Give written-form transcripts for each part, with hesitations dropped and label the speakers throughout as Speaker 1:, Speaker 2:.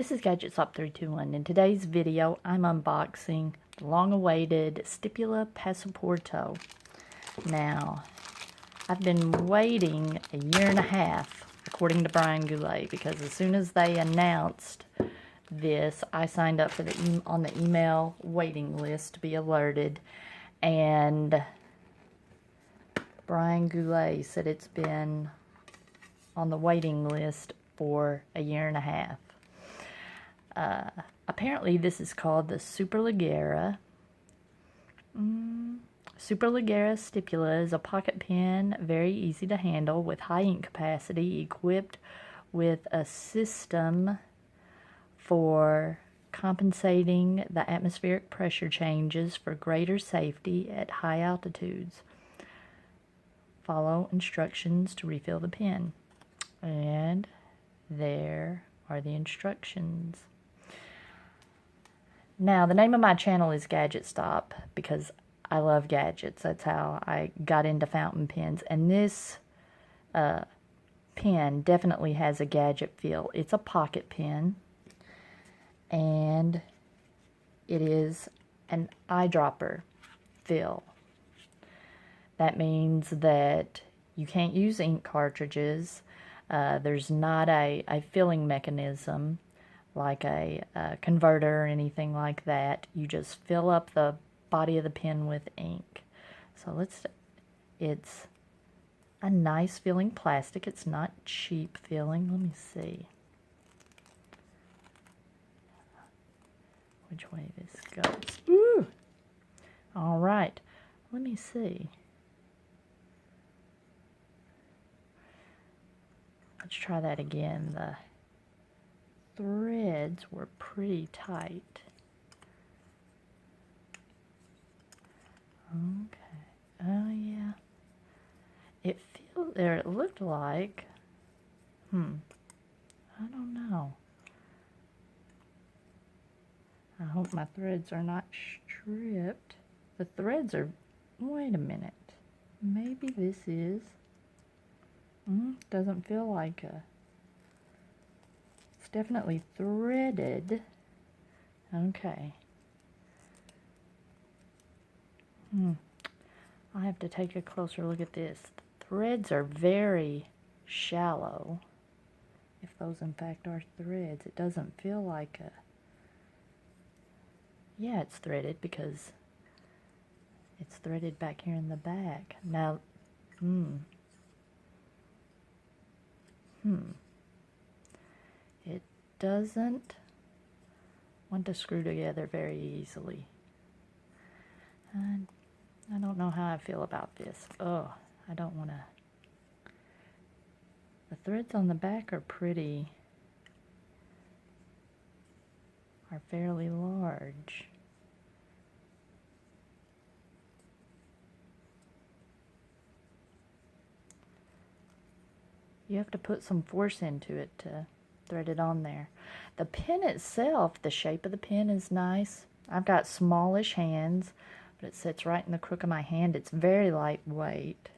Speaker 1: This is Gadget Stop 321. In today's video, I'm unboxing the long-awaited Stipula Passaporto. Now, I've been waiting a year and a half, according to Brian Goulet, because as soon as they announced this, I signed up for on the email waiting list to be alerted, and Brian Goulet said it's been on the waiting list for a year and a half. Apparently this is called the Superleggera. Superleggera Stipula is a pocket pen, very easy to handle, with high ink capacity, equipped with a system for compensating the atmospheric pressure changes for greater safety at high altitudes. Follow instructions to refill the pen. And there are the instructions. Now, the name of my channel is Gadget Stop because I love gadgets. That's how I got into fountain pens. And this pen definitely has a gadget feel. It's a pocket pen. And it is an eyedropper fill. That means that you can't use ink cartridges. There's not a filling mechanism like a converter or anything like that. You just fill up the body of the pen with ink. So it's a nice feeling plastic. It's not cheap feeling. Let me see which way this goes. Ooh! All right, let me see. Let's try that again. The threads were pretty tight. Okay. Oh yeah. It looked like, I don't know. I hope my threads are not stripped. The threads are, wait a minute. Maybe this is, doesn't feel like it's definitely threaded. Okay. I'll have to take a closer look at this. The threads are very shallow. If those in fact are threads, it doesn't feel like a, yeah, it's threaded because it's threaded back here in the back. Now, it doesn't want to screw together very easily. I don't know how I feel about this. Oh, I don't want to. The threads on the back are fairly large. You have to put some force into it to thread it on there. The pen itself, the shape of the pen is nice. I've got smallish hands, but it sits right in the crook of my hand. It's very lightweight.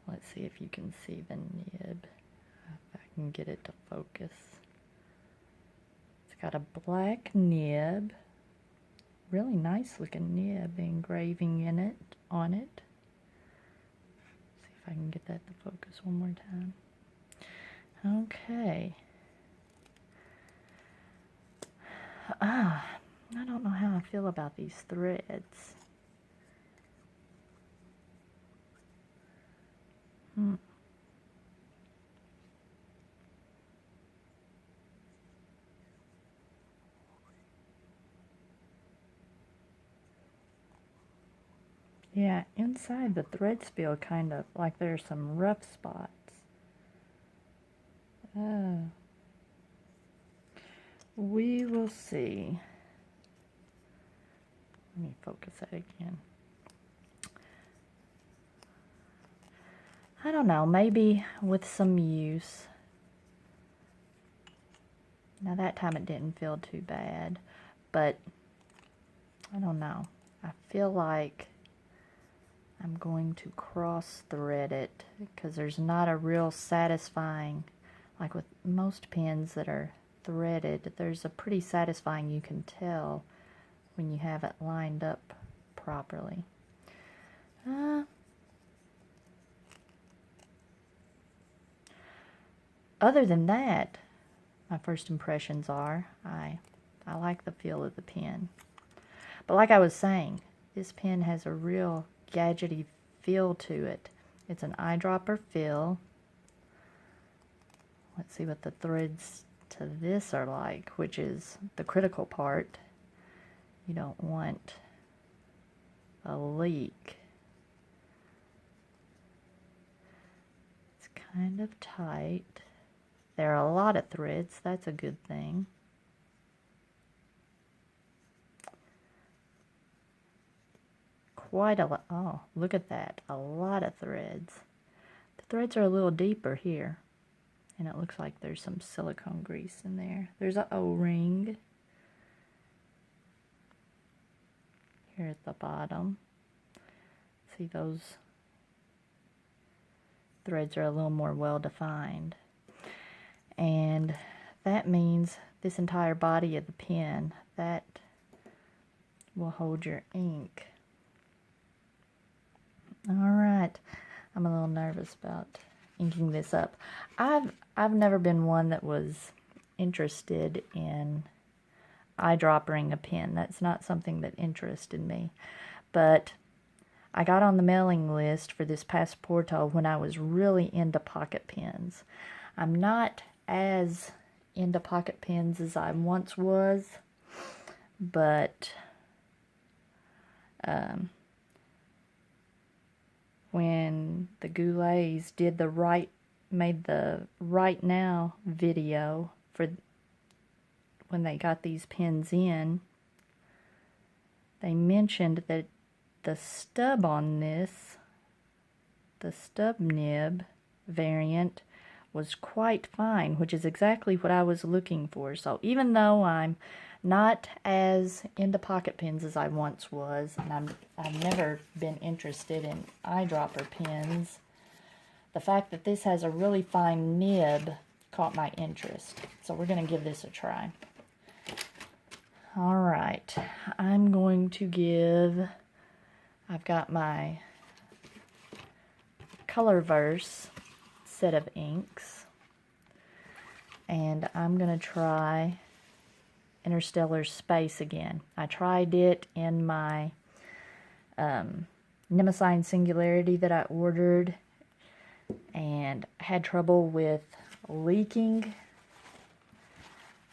Speaker 1: Let's see if you can see the nib, if I can get it to focus. It's got a black nib, really nice looking nib, engraving on it. See if I can get that to focus one more time. Okay. I don't know how I feel about these threads. Yeah, inside the threads feel kind of like there's some rough spots. We will see. Let me focus that again. I don't know, maybe with some use. Now that time it didn't feel too bad, but I don't know. I feel like I'm going to cross thread it because there's not a real satisfying, like with most pens that are threaded. There's a pretty satisfying, you can tell when you have it lined up properly. Other than that, my first impressions are I like the feel of the pen. But like I was saying, this pen has a real gadgety feel to it. It's an eyedropper fill. Let's see what the threads to this are like, which is the critical part. You don't want a leak. It's kind of tight. There are a lot of threads. That's a good thing. Quite a lot. Oh, look at that. A lot of threads. The threads are a little deeper here. And it looks like there's some silicone grease in there. There's an O-ring here at the bottom. See, those threads are a little more well defined. And that means this entire body of the pen, that will hold your ink. Alright, I'm a little nervous about inking this up. I've never been one that was interested in eyedroppering a pen. That's not something that interested me. But I got on the mailing list for this Passaporto when I was really into pocket pens. I'm not as into pocket pens as I once was, but when the Goulets made the Right Now video for when they got these pens in, they mentioned that the stub on this, the stub nib variant, was quite fine, which is exactly what I was looking for. So even though I'm not as into pocket pens as I once was, and I've never been interested in eyedropper pens, the fact that this has a really fine nib caught my interest. So we're going to give this a try. Alright, I'm going to give, I've got my Colorverse set of inks, and I'm going to try Interstellar Space again. I tried it in my Nemesis Singularity that I ordered and had trouble with leaking,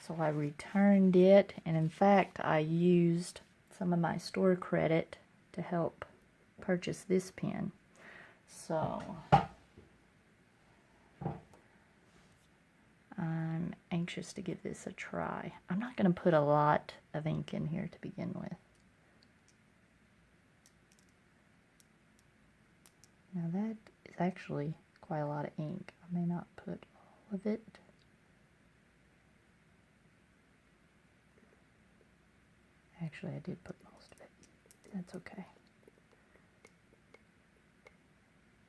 Speaker 1: so I returned it, and in fact I used some of my store credit to help purchase this pen. So I'm anxious to give this a try. I'm not going to put a lot of ink in here to begin with. Now that is actually quite a lot of ink. I may not put all of it. Actually, I did put most of it. That's okay.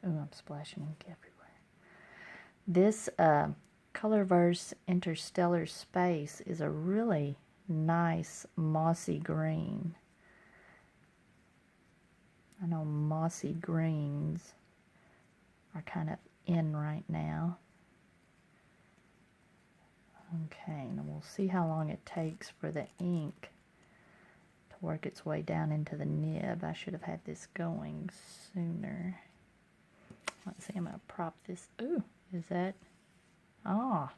Speaker 1: Oh, I'm splashing ink everywhere. This Colorverse Interstellar Space is a really nice mossy green. I know mossy greens are kind of in right now. Okay, and we'll see how long it takes for the ink to work its way down into the nib. I should have had this going sooner. Let's see, I'm going to prop this. Ooh, is that? Ah,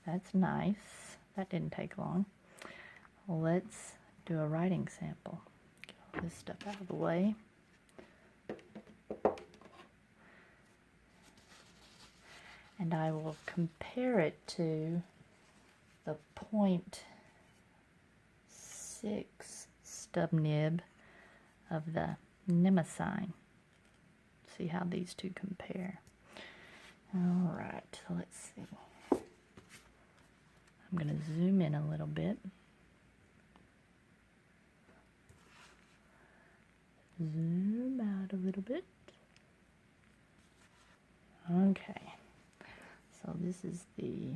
Speaker 1: that's nice. That didn't take long. Let's do a writing sample. Get all this stuff out of the way. And I will compare it to the .6 stub nib of the Nemesis. See how these two compare. Alright, so let's see. I'm going to zoom in a little bit. Zoom out a little bit. Okay. So this is the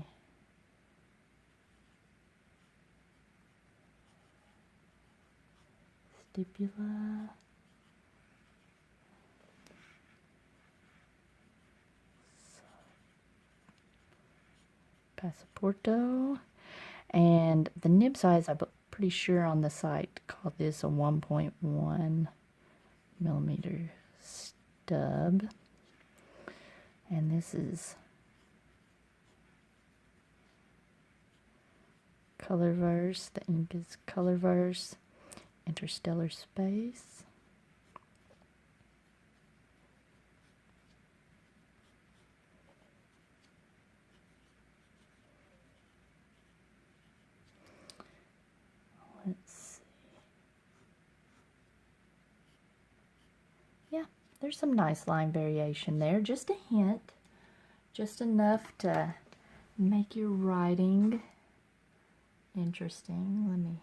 Speaker 1: Stipula Passaporto. And the nib size, I'm pretty sure on the site called this a 1.1 millimeter stub. And this is Colorverse. The ink is Colorverse Interstellar Space. Let's see. Yeah, there's some nice line variation there. Just a hint. Just enough to make your writing interesting. Let me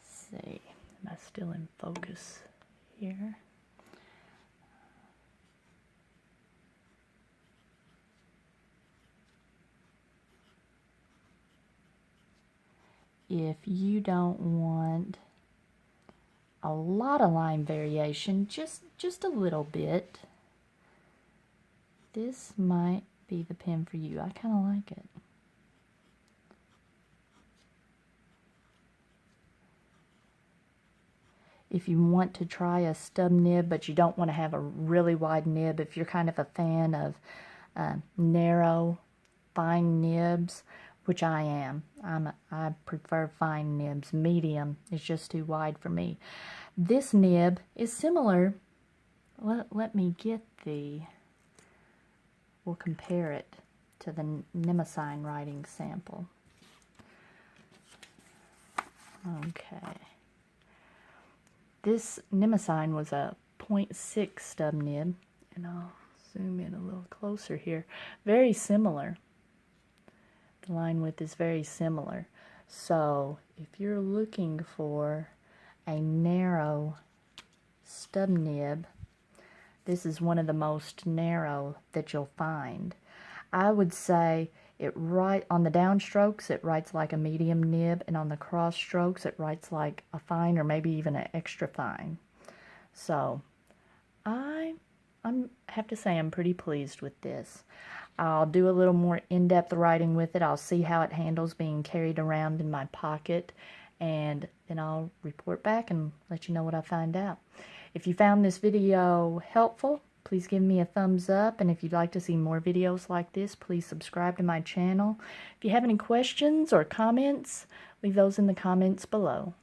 Speaker 1: see. Am I still in focus here? If you don't want a lot of line variation, just a little bit, this might be the pen for you. I kind of like it. If you want to try a stub nib, but you don't want to have a really wide nib, if you're kind of a fan of narrow, fine nibs, which I am. I prefer fine nibs. Medium is just too wide for me. This nib is similar. Let me get we'll compare it to the Nemesign writing sample. Okay. This Nemesign was a 0.6 stub nib, and I'll zoom in a little closer here. Very similar. The line width is very similar. So if you're looking for a narrow stub nib, this is one of the most narrow that you'll find. I would say on the downstrokes it writes like a medium nib, and on the cross strokes it writes like a fine or maybe even an extra fine. So I have to say I'm pretty pleased with this. I'll do a little more in-depth writing with it. I'll see how it handles being carried around in my pocket, and then I'll report back and let you know what I find out. If you found this video helpful, please give me a thumbs up, and if you'd like to see more videos like this, please subscribe to my channel. If you have any questions or comments, leave those in the comments below.